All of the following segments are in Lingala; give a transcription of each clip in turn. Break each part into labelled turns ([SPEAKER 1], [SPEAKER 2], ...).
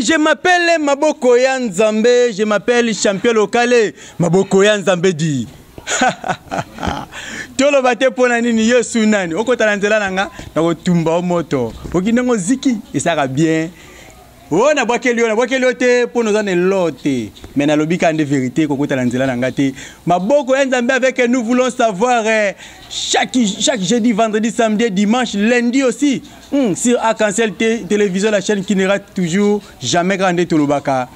[SPEAKER 1] je m'appelle Maboko ya Nzambe, je m'appelle champion local Maboko ya Nzambe di. Tolo bate pona nini yo sunani. Oko talanzela nanga na kotumba o moto. Okinengo ziki esaka bien. Oh na bwakeli te pour nous donner l'autre. Mais na lobika de vérité koko talanzela nanga te. Maboko ya Nzambe avec nous voulons savoir chaque jeudi, vendredi, samedi, dimanche, lundi aussi. Sur Arc-en-Ciel télévision, la chaîne qui ne rate toujours jamais grande Tolobaka.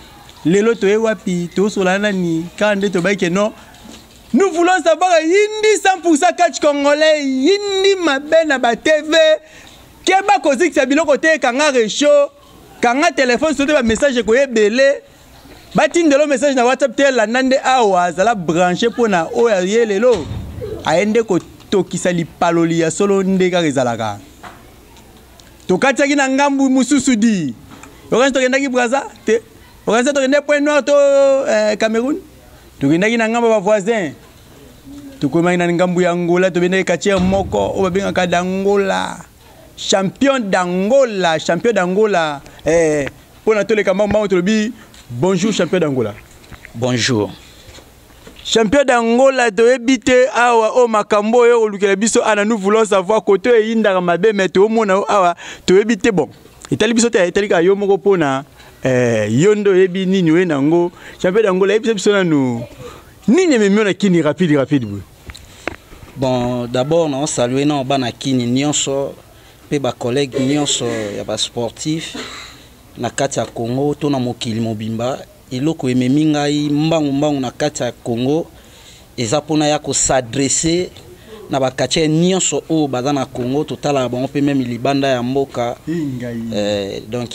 [SPEAKER 1] Les loto et wapi, to solanani, grande Tobaike non. Nous voulons savoir Hindi 100% catch congolais, Hindi mabena ba TV. Keba kozik sa bilo côté kanga recho, kanga téléphone sauté ba message ko ebele. Batindelo message na WhatsApp tel la nande awa za la brancher pour na o ya yelelo. Aende ko tokisa li paloli ya solo ndeka rezalaka. Tokataki na ngambu mususu di. Orange tokendaki Braza te. Orange tokende Point Noir to Cameroun. Tokendaki na ngambu ba voisin. Tokomaki na ngambu ya Angola to bende quartier moko o babengaka d'Angola. Champion d'Angola. Pona toleka mama tolobi bonjour champion d'Angola.
[SPEAKER 2] Bonjour.
[SPEAKER 1] Champion d'Angola de ebite awa o makambo yo olukela biso ana nous voulons savoir côté yinda mabe mais au mona awa to ebite bon. Itali biso te itali ka yo moko pona yondo ebi nini we nango champion d'Angola ebi biso na nous. Nini me miona kini rapide.
[SPEAKER 2] Bon d'abord on saluer na bana kini nyonso pe ba collègue nyonso ya ba sportif na kati ya Congo to na mokili mobimba. Iloko ememi ngai mbangu na kati ya Congo eza pona ya ko s'adresser na bakatche nyonso o baza na Congo totala bango pe même libanda ya mboka donc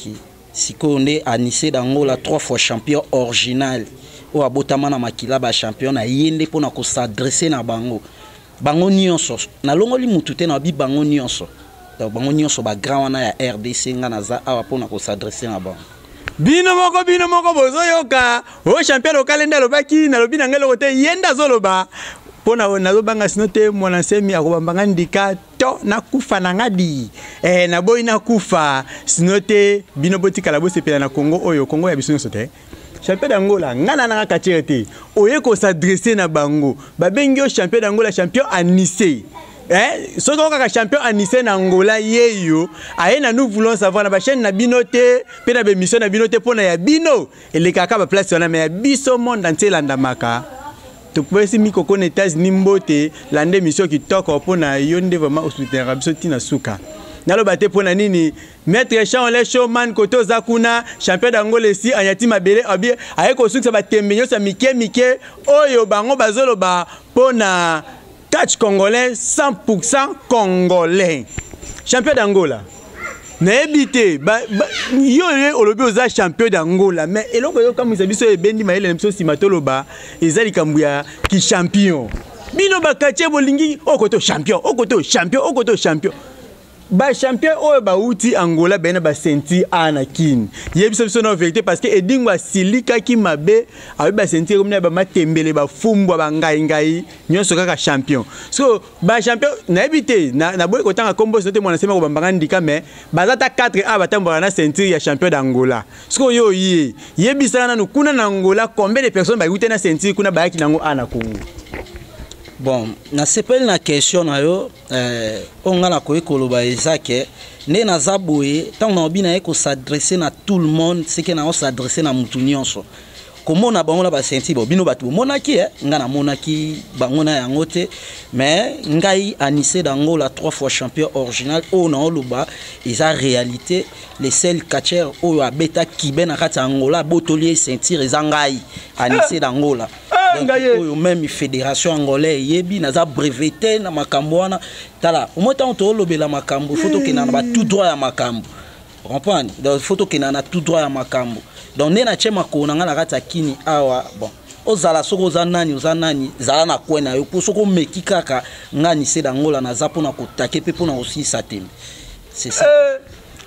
[SPEAKER 2] siko nde Anissé d'Angola 3 fois champion original o abotama na makila ba champion na yende pona ko s'adresser na bango nyonso na longoli mutu te na bi bango nyonso donc bango nyonso ba grand wana ya RDC nga na za awa pona ko s'adresser na bango.
[SPEAKER 1] Bino moko bozo yoka o champion local ndalo baki na lobi nangelo kote yenda zoloba pona nazo banga sinote mwana semi akobamba ndika to nakufa nangadi na boy nakufa sinote bino botika la bosepela na Congo ya biso sote champion d'Angola ngana na kachete oye ko s'adresser na bango babengi o champion d'Angola champion Anissé. Ce qu'on a champion Anissé na Angola yeyo aena nous voulons savoir na ba chaîne na binote pe na émission na binote pona ya bino ele kaka ba place na mais biso monde entier landamaka to pesi mikoko na États-Unis mbote lande émission qui toko pona yonde vraiment hospitalier biso tina suka nalo bate pona nini maître Jean le showman koto zakuna champion d'Angola si anyati mabele abi ayeko sukisa ba tembenyo sa mike oyo bango bazolo ba pona catch congolais 100% congolais. Champion d'Angola. N'habité yo olobi oza champion d'Angola mais eloko yo comme biso ebendi maele nemso simatoloba ezali kambuya ki champion. Bino bakatche bolingi okoto champion. Ba champion o ba uti Angola bena ba senti anakin. Yebiso biso na vérité parce que edingwa silika ki mabe abi ba senti comme na ba matembele ba fumbwa ba ngai nyonso kaka champion. So ba champion na ebité na boy ko tanga combo sote mwana sema ko bambanga ndika mais bazata 4 a batambola na ceinture ya champion d'Angola. So yo yebisa na kuna na Angola combien de personnes ba uti na ceinture kuna ba yaki nango ana Congo.
[SPEAKER 2] Bon, na sepeli na question na yo onga na ko ekoloba ezake ne na zaboye tant na obina eko s'adresser na tout le monde c'est que na s'adresser na mutu nyonso comment na bango la ba senti bo bino batu monaki nga na monaki bango na yango te mais ngai Anissé d'Angola 3 fois champion original o na oloba eza réalité les seuls catchers o abeta kibe na kati Angola botolier sentir eza ngai Anissé d'Angola. Donc, même fédération angolaise yebi naza breveté na makambo wana tala omotan to lobela makambo photo ke na ba tout droit ya makambo comprendre donc photo ke na tout droit ya makambo donc nena chema ko na ngala kata kini awa bon ozala soko za nani zala na kwena yo pour soko meki kaka Anissé d'Angola na za pona ko take pe pona aussi satem c'est ça.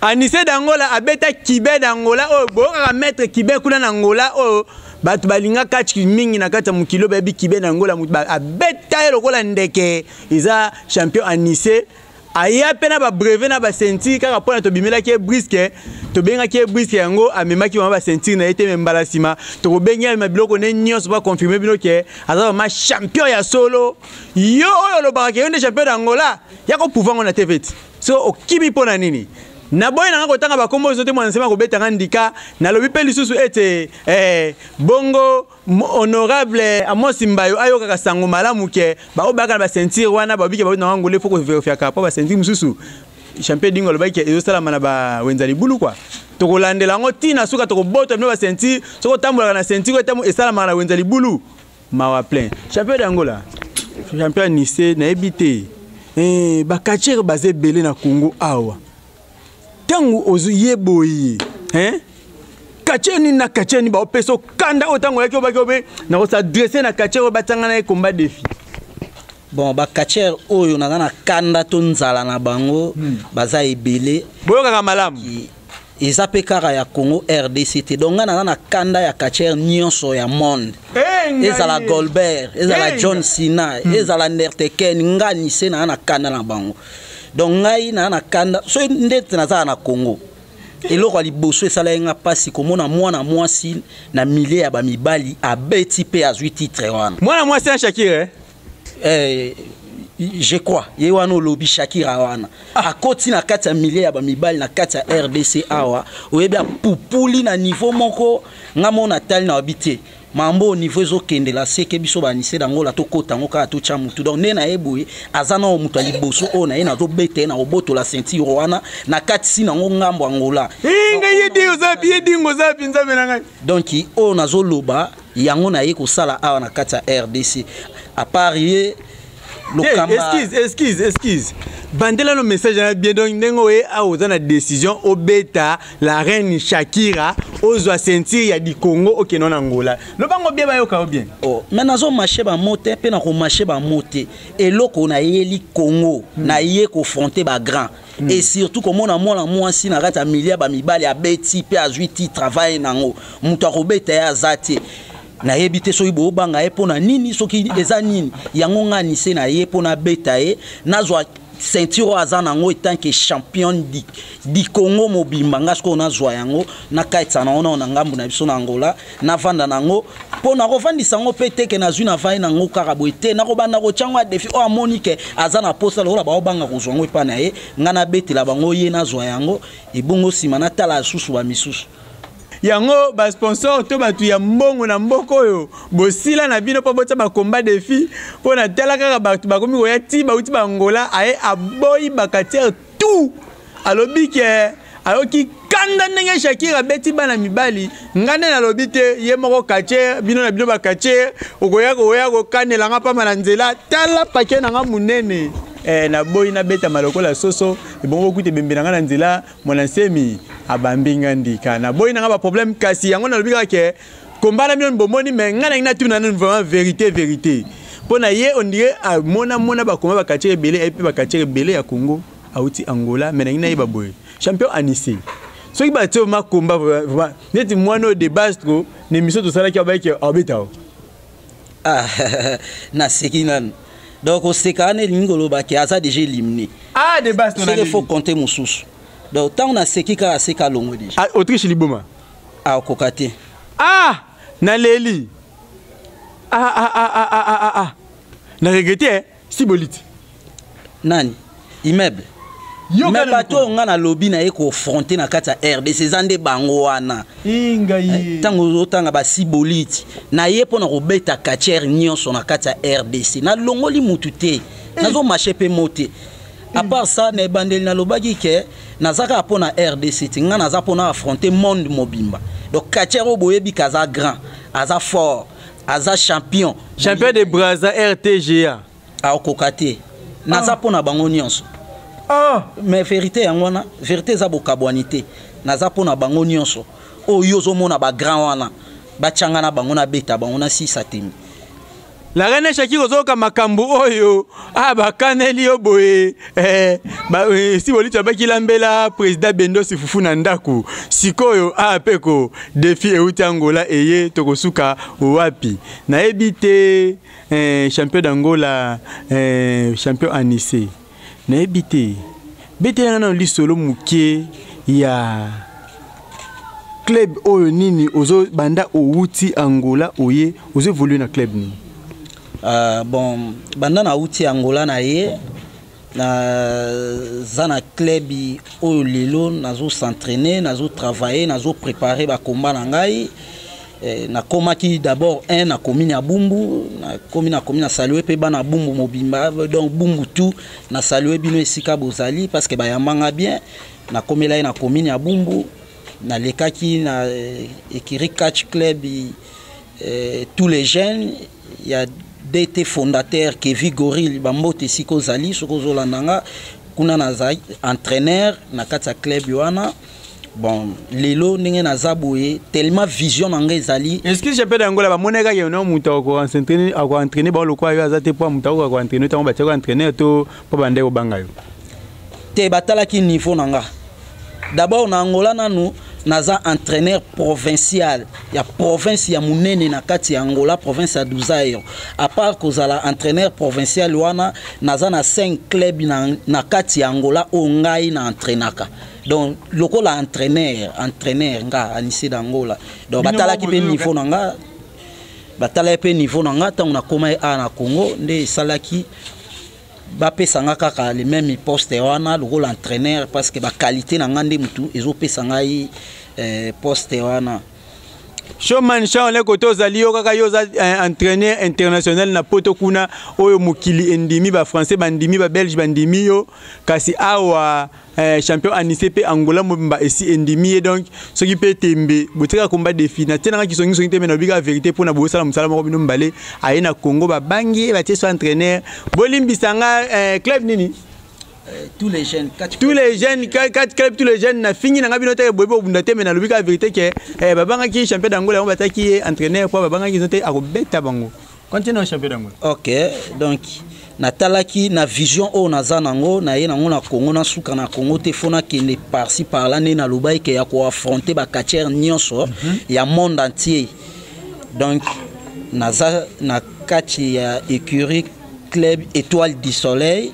[SPEAKER 1] Anissé d'Angola abeta kibe d'Angola o bo ka mettre kibe kuna na Angola o batu balinga catch mingi na kata mukilo baby kibe na Angola abeta lokola ndeke iza champion Anissé aya pena ba brevet na ba sentir kaka pona to bimela ki brisque to benga ki brisque yango amema ki ba sentir na ete membala sima to ko benga ma biloko ne nyonso ba confirmer bino ke aza ma champion ya solo yo oyo lo ba ke onde champion d'Angola ya ko pouvoir on a teveti so okibi pona nini na boy na ko tanga ba kombo zote mwana sema ko beta ngandika na lobi pe lisusu ete bongo honorable Amos Mbayo ayo kaka sango malamu ke ba obaka ba sentir wana ba bike ba na ngole foko vérifier ka pa ba sentir mususu champion dingo lo ba ke ezo sala mana ba wenzali bulu kwa to ko landela ngo tina suka to ko bota no ba sentir soko tambola na sentir ko tamu esala mana wenzali bulu mawa plein champion d'Angola champion Nice na ebité ba kachere basé belé na Congo awa tangu ozu yeboyi kacheni na kacheni ba opeso kanda otango yake obaki obe na ko s'adresser na kachero batanga na combat défi
[SPEAKER 2] bon ba kachero oyo na kanda to nzala na bango baza ebele
[SPEAKER 1] boyo kaka malamu
[SPEAKER 2] eza pe kaka ya Congo RDC donc na kanda ya kachero nyonso ya monde ezala Goldberg ezala John Cena ezala Undertaker ngani se na kanda na bango donc ngai na kanda so ndete na na Congo eloko liboso esala nga pasi komona mwana mwasi na milieu ya ba mibali abeti pe azwi titre wana
[SPEAKER 1] mwana mwasi en Shakira
[SPEAKER 2] je crois ye wana lobi Shakira wana akoti na kati ya milieu ya ba mibali na kati ya RDC awa oyebi pupuli na niveau moko ngamona tali na habité mambo au niveau ezokende la seke biso banise d'Angola to kota ngo ka to chamutu donc nena eboye azana o mutu liboso o na ena zo bete na oboto la ceinture wana na kati sina ngo ngambo Angola
[SPEAKER 1] inga yedi ozapi yedi ngozapi nzambe nanga
[SPEAKER 2] donc o nazo loba yango na ye ko sala awa na kati ya RDC à part ye
[SPEAKER 1] excuse bandela no message na bien donc ndengo e a ozana décision obeta la reine Shakira ozwa sentir ya di Congo okeno na Angola lo bango bien ba yoka bien
[SPEAKER 2] mais nazo marché ba moté pe na ko marché ba moté eloko na yeli Congo na ye ko fronter ba grand et surtout comme on a moi si na kata milliard ba mibali a beti pe azwi ti travail nango mutu akobeta ya zati na yebite so ibo banga e pona nini soki eza nini yango ngani se na ye pona beta e nazwa ceinture azana ngo tant que champion di Congo mobimba ngasko nazwa yango na kaitsa na ona na ngambu na biso na Angola na vanda nango pona ko vandisa ngo peteke na zuna vai nango karabo ete na ko bana ko changwa défi o Monique azana posa lola ba banga ko zongo pa na ye ngana betela bango ye nazwa yango ebongo sima na tala susu ba misusu
[SPEAKER 1] yango ba sponsor to batu ya mbongo na mboko yo bosila na bino po bota ba combat défi pona tala kaka batu bakomi ko ya ti ba uti ba Angola aye aboyi bakatia tout alobi ke ayoki kanda ndenge Shakira beti bana mibali ngane na lobi te ye moko kache bino na bino bakache okoya ko kanela nga pa manzela tala pake na nga munene na boyi na beta malokola soso ebongo kute bembe na nzela mwana semi abambinga ndika na boyi na ba problème kasi yango na lobi ka ke kombala bino bomoni mais ngana ina tuna na vraiment vérité pona ye on dirait mona ba komba ba kache belé et puis ba kache belé ya Congo auti Angola mais ina ye ba boyi champion Anissé soki ba tio ma komba vraiment neti mwana de base trop ne miso to sala ki abaki abeta
[SPEAKER 2] na sekinan donc au sécane l'ingolo baki aza déjà éliminé
[SPEAKER 1] de base non
[SPEAKER 2] il faut compter mususu donc tant on a seki ka seka longo déjà
[SPEAKER 1] Autriche liboma
[SPEAKER 2] kokate
[SPEAKER 1] na leli na regretter si bolite
[SPEAKER 2] nani immeuble mais bato nga na lobby na eko fronter na kata RDC zande bango wana
[SPEAKER 1] inga yi
[SPEAKER 2] tango otanga ba siboliti na ye pona ko beta katière nyonso na kata RDC na longoli mutu te nazo marché pe moté à part ça ne bandeli na lobaki ke nazaka pona RDC tinga naza pona affronter monde mobimba donc katière oboyebi kaza grand aza fort aza champion
[SPEAKER 1] de Brazza RTGA
[SPEAKER 2] kokate naza pona bango nyonso mais vérité yangwana vérité za bokabwanité naza pona bango nyonso oyo zomona ba grand wana ba changana bango na beta bango na sisa temi
[SPEAKER 1] la reine Shakira zoka makambu oyo bakaneli yo boye si bolito baki lambela président Bendo Sifufu na ndaku sikoyo peko défi euti Angola eye tokosuka wapi na ebite champion d'Angola champion Anissé na ebité bete na lisolo mukie ya club oyo nini ozo banda outi Angola oye ozo évoluer na club ni
[SPEAKER 2] bon banda na outi Angola na ye na zana club oyo lelo nazo s'entraîner nazo travailler nazo préparer ba combat na ngai na komaki d'abord na commune ya Bumbu na commune na saluer pe bana Bumbu mobimba donc Bumbu tout na saluer bino esika bozali parce que ba yamanga bien na komela na commune ya Bumbu na lekaki na ekiri catch club tous les jeunes il y a DT fondateur Kevin Goril bambote siko zali soko zolandanga kuna na entraîneur na kati club yoana. Bon, lelo ninge na zaboye tellement vision nanga ezali. Est-ce que champion d'Angola ba moneka ke no muta ko entraîner ba lokwa yo azate po muta ko entraîner tango ba tiko entraîner to po bande ko banga yo. Te batala ki niveau nanga. D'abord na Angola nanu naza entraîneur provincial ya province ya munene na kati ya Angola province ya Duzayo. À part kozala entraîneur provincial wana naza na 5 club na kati ya Angola o ngai na entraînaka. Donc lokola entraîneur nga anisi d'Angola donc batala ki pe niveau nanga batala pe niveau nanga tant on a comment na Congo nde salaki ba pesanga kaka le même poste wana lokola entraîneur parce que ba qualité nanga nde mutu ezo pesanga poste wana. Showman Shaw le koto zali yo kaka yo entraîneur international na poto kuna oyo mukili endimi ba français bandimi ba belge bandimi yo kasi awa champion ANICP Angola mobimba esi endimi donc ce qui peut tembe botika combat défi na tena ki songi tembe na biga vérité pour na bosala musala moko bino mbale aye na Congo ba bangi ba tie so entraîneur bolimbisanga club nini tous les jeunes quatre clubs tous les jeunes na fini na ngabino te bobo bundate mais na lobika vérité que babanga ki champion d'Angola on bataki entraîneur pour babanga ki zote akobeta bango continue champion d'Angola. OK donc natalaki na vision o naza nango na ye nango na Congo na suka na Congo te fona kende par-ci par-là ne na lobai ke ya ko affronter ba catcher nyonso ya monde entier donc naza na kati ya écurie club Étoile du Soleil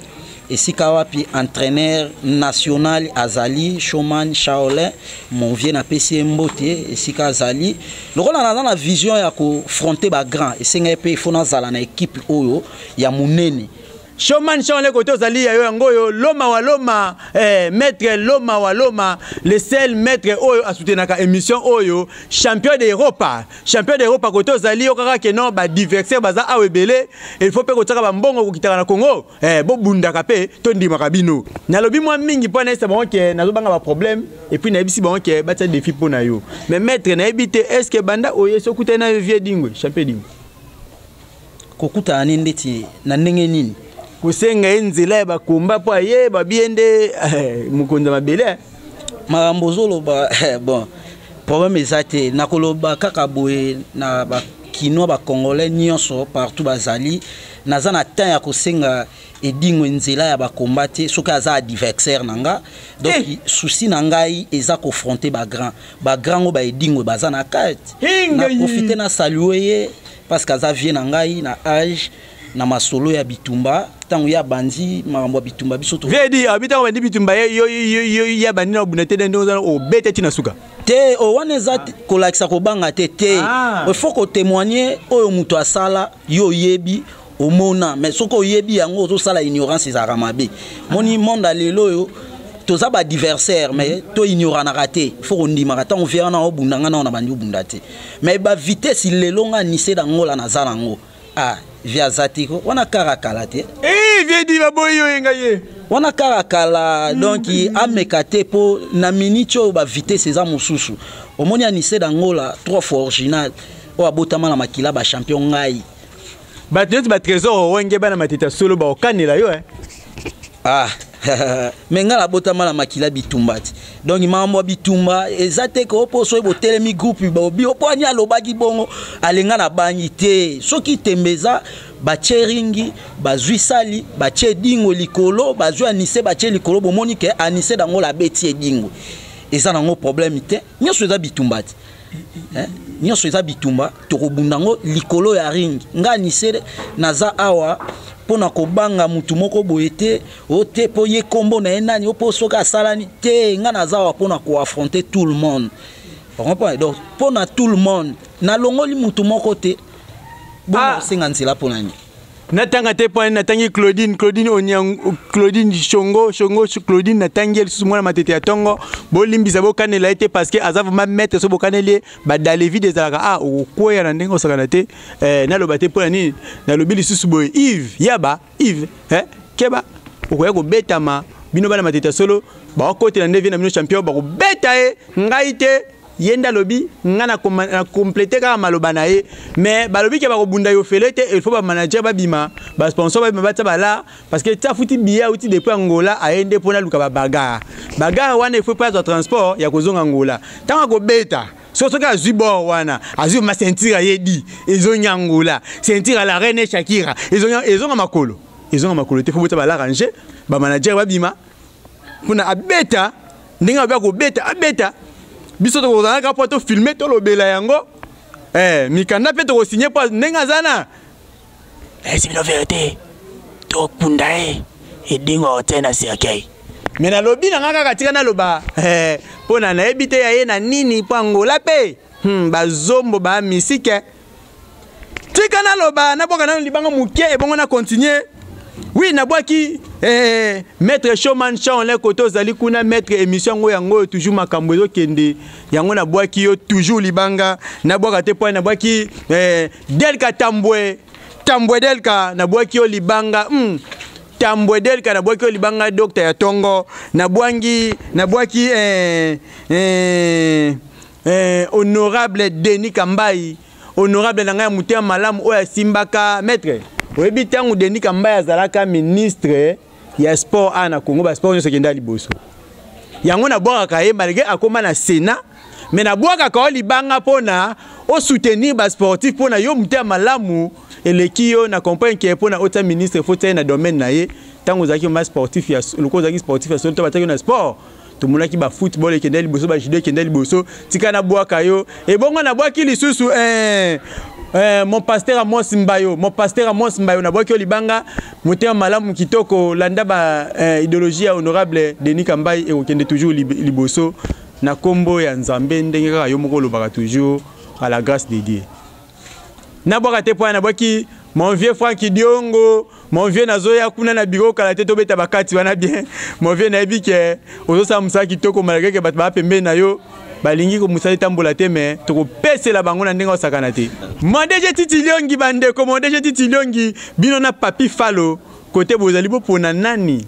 [SPEAKER 2] et si kawapi entraîneur national Azali Showman Shaolin mon vieux na PC Mbote et si Azali le rôle na la vision ya ko fronter ba grand et c'est ngepé fona zala na équipe oyo ya munene Showman Shaolin koto zali ya yo ngoyo loma wa loma maître loma wa loma le seul maître oyo a soutenaka émission oyo champion d'Europe koto zali yo kaka ke non ba diversaire baza awebele il faut pe kotaka ba mbongo ko kitaka na Congo bo bundaka pe to ndima kabino na lobi moi mingi pona c'est bon ke nazo banga ba problème et puis na bisi bon ke ba tsa défi pona yo mais maître na ebité est-ce que banda oyo so kutana vieux dingwe champion dingwe kokuta anindeti na ndenge nini kusenga enzela ba komba po ye ba biende mukonza mabele marambo zolo ba bon problème ezate nakoloba kaka boye na ba kino ba congolais nyonso partout bazali naza na temps ya kosenga edingo nzela ya ba combattre soka aza adversaire nanga donc souci nangai eza confronter ba grand ngo ba edingo baza na carte na profiter na saluer parce que aza vient nangai na âge na masolo ya bitumba tango ya bandi marambo bitumba bisoto vedi abita bandi bitumba yo ya bandi na bunete ndo za o beteti na suka te o waneza kolakisa ko banga te il faut ko témoigner oyo muto asala yo yebi omona mais soko yebi yango zo sala ignorance ezaka mabe moni monde alelo yo toza ba adversaire mais to ignorant na raté faut ndima kata on vient na obundanga na bandi obundate mais ba vitesse lelonga nise dangola na zalango via zatiko wana karakala te via di baboyo engaye wana karakala donc amekate po na minicho ba vitesse eza mususu omoni anise dangola 3 fois original o abotama na makila ba champion ngai ba trésor wenge bana matita solo ba okanela yo menga la botama la makila bitumbati donc mambo bitumba ezate ko poso ebo telemi groupe bi oponi alobaki bongo alenga na banyi te soki tembeza ba cheringi ba zuisali ba chedingo likolo ba zwa anise ba che likolo bomoni ke anise dango la beti edingo eza nango problème te nyoso eza bitumbati nyoso eza bitumba to kobundango likolo ya ring nga anise naza awa pona kobanga mutu moko boyete ote po ye kombo na enani opo soka salani te nga nazawa pona ko affronter tout le monde. Donc pona tout le monde na longoli mutu moko te bon singa nzela pona ni
[SPEAKER 1] natanga te point natangi Claudine Onyang Claudine Chongo Claudine natangi lisusu mwana matete ya tongo bolimbisa bokanela ete parce que azavu ma mettre so bokaneli ba dalevi des alaka okweya na ndengo sakana te na lobate pona ni na lobi lisusu boy Yves keba okoya ko betama bino bana matete solo ba kote na ndevie na bino champion ba ko beta ngai te yenda lobi ngana compléter ka maloba na ye mais balobi ke ba ko bunda yo felete il faut ba manager ba bima ba sponsor ba bima ba là parce que ta futi biya uti depuis Angola aende pona luka ba baga wana il faut pas de transport ya kozonga Angola tanga ko beta so ka zubo wana azu ma ceinture yedi ezo nyangola ceinture la reine Shakira ezo makolo te faut ba la ranger ba manager ba bima pona abeta ndinga ba ko beta biso to kozana ka poto filmer to lobela yango mikanda pe to signer pas nenga zana c'est la vérité to kunda edingo tena siakei mena lobi na ngaka katika na loba pona na ebite ya ye na nini pangola pe bazombo ba misike tika na loba na boka na libanga muke e bongo na continuer. Oui, nabwaki maître showman chant les koto zali kuna maître émission ngo yango toujours makambo zo kende yango nabwaki yo toujours libanga nabwaka te point nabwaki Delka Tambwe Delka nabwaki yo libanga Tambwe Delka nabwaki yo libanga docteur ya tongo nabwaki honorable Denis Kambai honorable nanga mutia malamu oya simbaka maître oyebi tangu Denis Kambai azalaka ministre ya sport ana Congo ba sport nyonso kenda liboso yango na bwaka ye malgré akoma na Sénat mais na bwaka ka libanga pona o soutenir ba sportif pona yo mutia malamu eleki yo na comprendre que pona ota ministre faut na domaine na ye tangu zaki ma sportif ya loko zaki sportif ya so to bataki na sport to mulaki ba football kenda liboso ba judo kenda liboso tika na bwaka yo e bongo na bwaki lisusu mon pasteur à Monsimbayo na boki libanga mutia malamu kitoko landa ba idéologie honorable Denis Kambai et okende toujours liboso na kombo ya Nzambe ndenge ka yo moko lobaka toujours à la grâce de Dieu na boka te point na boki mon vieux Franck Diongo mon vieux nazoya kuna na biro kala te to beta bakati wana bien mon vieux na ebike ozo sa musa kitoko malgré que bat ba pembe na yo balingi ko musali tambola te mais to ko pesela bango na ndenga osakana te mondeje titiliongi bande ko mondeje titiliongi bino na papi falo côté bozali bo pona nani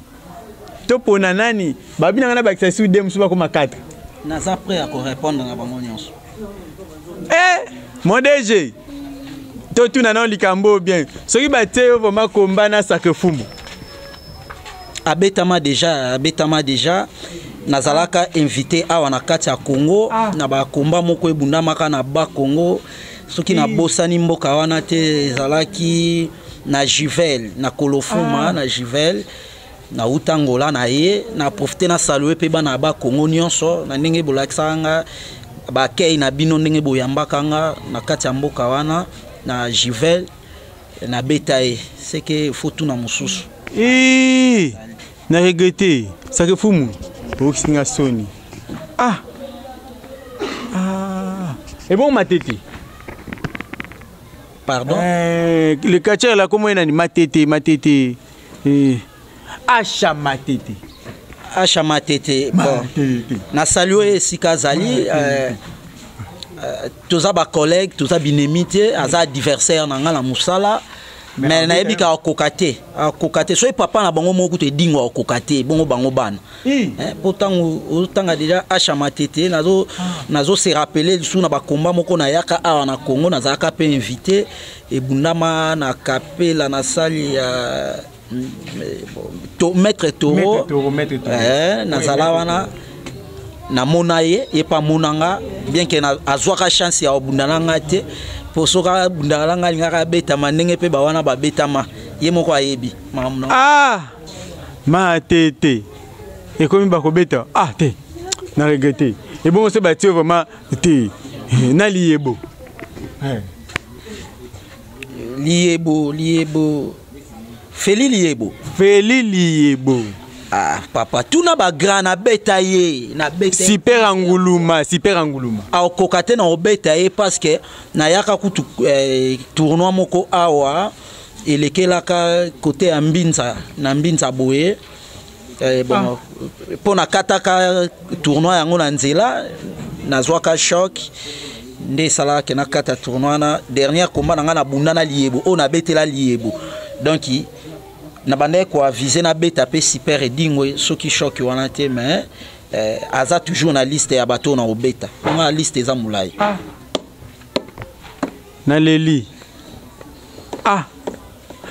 [SPEAKER 1] to pona nani babina na ba exercice dem suba ko makata
[SPEAKER 2] na za prêt à répondre na bango nyonso
[SPEAKER 1] mondeje to tuna na likambo bien soki ba te vraiment komba na sakefumu
[SPEAKER 2] abetama déjà nazalaka invité awa na kati ya Congo na ba komba moko ebundamaka na ba Congo soki na bosani mboka wana te ezalaki na Juvel na Kolofuma na Juvel na utangola na ye na profiter na saluer pe bana ba Congo nyonso na ndenge bolakisanga ba kei na bino ndenge boyambaka nga na kati ya mboka wana na Juvel na betaye c'est que faut tout na mususu
[SPEAKER 1] na regretter sakefumu Oxinga Sony. Et bon matete.
[SPEAKER 2] Pardon?
[SPEAKER 1] Le catcher là comment il a matete. Acha matete.
[SPEAKER 2] Bon. Na salué Sikazali toza ba collègue, toza binemite, aza adversaire na ngala musala. Mais na yebi ka kokate so papa na bango moko te dingo kokate bongo bango bana pourtant otanga déjà achamatete nazo se rappeler sous na ba combat moko na yaka awa na Congo na zaka pe invité et bundama na kapela na sali ya maître Toro na zala wana na monaye et pas monanga bien que na azwaka chance ya obundananga te pour soka bundalanga lingaka betama ndenge pe bawana ba betama ye moko ayebi mamna
[SPEAKER 1] matete et comme ba ko beta te na regretter et bon c'est bâti vraiment te na liebo
[SPEAKER 2] Feli Liebo.
[SPEAKER 1] Feli Liebo.
[SPEAKER 2] Ah, papa, tout na ba grand na betaye, na betaye.
[SPEAKER 1] Super Anguluma, super Anguluma.
[SPEAKER 2] A kokate na betaye parce que na yaka kutu tournoi moko awa elekelaka côté Ambinza, na Mbinza boye. Bon, pour na kataka tournoi yango na nzela, na zwaka choc. Nde sala ke na kata tournoi na dernier combat na na bunda na Liebo, on a betela Liebo. Donc na bande ko aviser na beta pe super edingwe soki choc wana te mais aza toujours na liste ya bato na obeta na liste eza mulai
[SPEAKER 1] na leli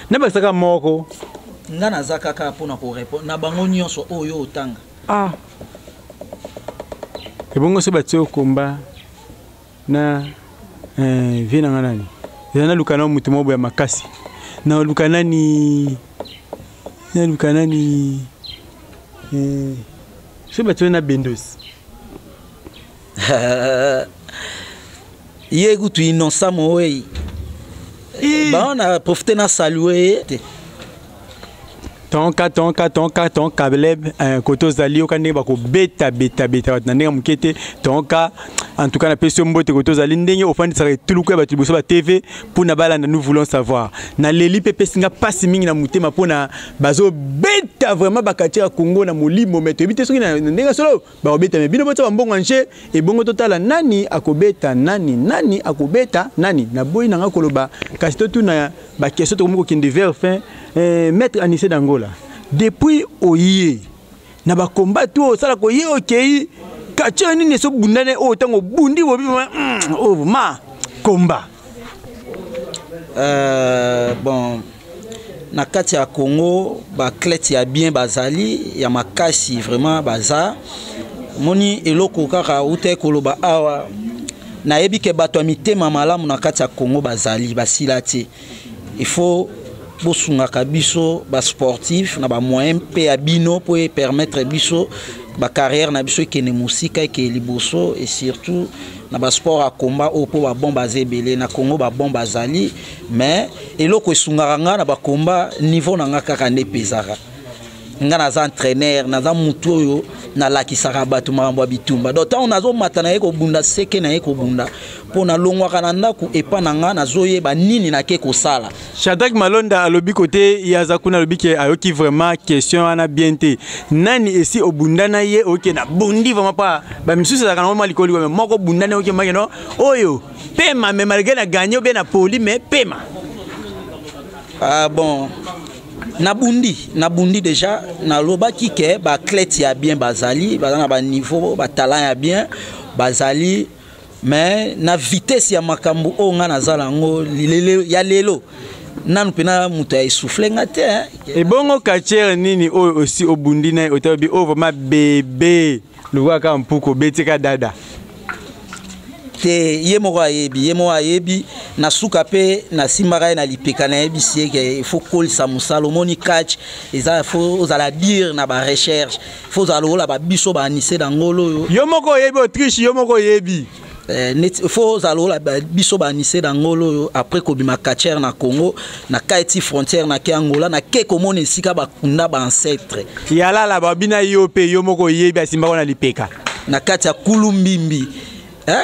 [SPEAKER 1] na basaka moko
[SPEAKER 2] nga na zaka ka pona ko répondre na bango nyonso oyo otanga
[SPEAKER 1] ebongo se batio komba na vina nganani yana lukana mutu mobo ya makasi na lukana ni je vais te donner Bendos.
[SPEAKER 2] Hier, tu innocent moi. On a profité na saluer.
[SPEAKER 1] Ton Kableb koto zali okande bako beta na ndenge mukete tonka en tout cas na peso mbote koto zali ndenge ofandi sare tuluku ba tuliboso ba TV pour na bala nous voulons savoir na leli pepe singa pasi mingi na mutema pona bazo beta vraiment bakatia Congo na molimo meto ebite soki na ndenge solo ba beta me bino bota mbongo nche e bongo totala nani akobeta nani akobeta nani na boyi na ngakoloba kasi to tuna ba question to komoko kinde vers fin maître Anissé d'Angola depuis oye na ba combat to sala ko ye okei kacha nini so bundane o tango bundi bobi ma combat
[SPEAKER 2] bon na kati ya Congo ba clete ya bien bazali ya makasi vraiment baza moni eloko kaka ute koloba awa na yebi ke bato ya mitema malamu na kati ya Congo bazali basilati il faut bosungaka biso ba sportif na ba moyen pe ya bino pour permettre biso ba carrière na biso ekene musika ke liboso et surtout na ba sport a combat au po ba bomba zebele na Congo ba bomba zali mais eloko esungaka nga na ba combat niveau na nga kaka ne pesaka nga na za entraîneur na za mutu oyo na lakisaka bato makambo ya bitumba donc on azo matana yeko bunda seke na yeko bunda pona longwaka na ndaku epa na nga nazoyeba nini na ke kosala.
[SPEAKER 1] Shadrack Malonda alobi côté yaza kuna alobi ke ayoki vraiment question ana bien te nani esi obunda na ye oke na bundi vraiment pas ba misusu za kana mali koli mais moko bunda na oke makeno oyo pema mais malgré na gagner bien na poli mais pema
[SPEAKER 2] bon na bundi déjà na loba kike ba clete ya bien bazali bazana ba niveau ba talent ya bien bazali mais na vitesse ya makambo o nga nazala ngo ya lelo nanu pena muto ya souffler ngate
[SPEAKER 1] et bongo kachere nini o aussi obundi na otabi o vraiment bébé luwa ka mpuko betika dada
[SPEAKER 2] te yemo ayebi na suka pe na simbara na lipeka na yebi sieke il faut call sa musalo moni catch eza faut za la dire na ba recherche faut za lola ba biso ba Anissé d'Angolo
[SPEAKER 1] yo moko yebi Autriche yo moko yebi
[SPEAKER 2] faut za lola ba biso ba Anissé d'Angolo après ko bima catcher na Congo na kaiti frontière na ke Angola na ke komone sika ba kunda ba ancêtre
[SPEAKER 1] yala la ba bina yo pe yo moko yebi asimbara na lipeka
[SPEAKER 2] na kati ya Kulumbimbi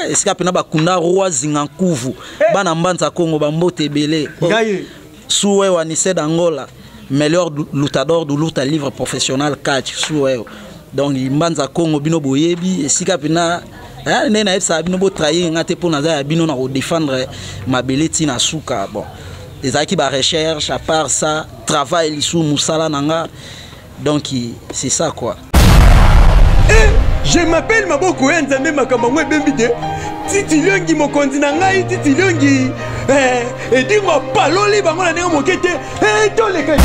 [SPEAKER 2] esika pena bakunda roi zingankuvu bana mbanza Congo bambote ebele suwe wa Anissé d'Angola meilleur lutador du luta livre professionnel catch suwe donc mbanza Congo bino boyebi esika pena nena epsa bino bo trahir ngate pona za bino na ko défendre mabeleti na suka bon ezaki ba recherche à part ça travail lisu musala nanga donc c'est ça quoi.
[SPEAKER 1] Je m'appelle Maboko Nzambe Makamangwe Bembide. Titi Liongi mokonzi na ngai Titi Liongi. Edingo paloli bango na ndenge mokete. To lekadi.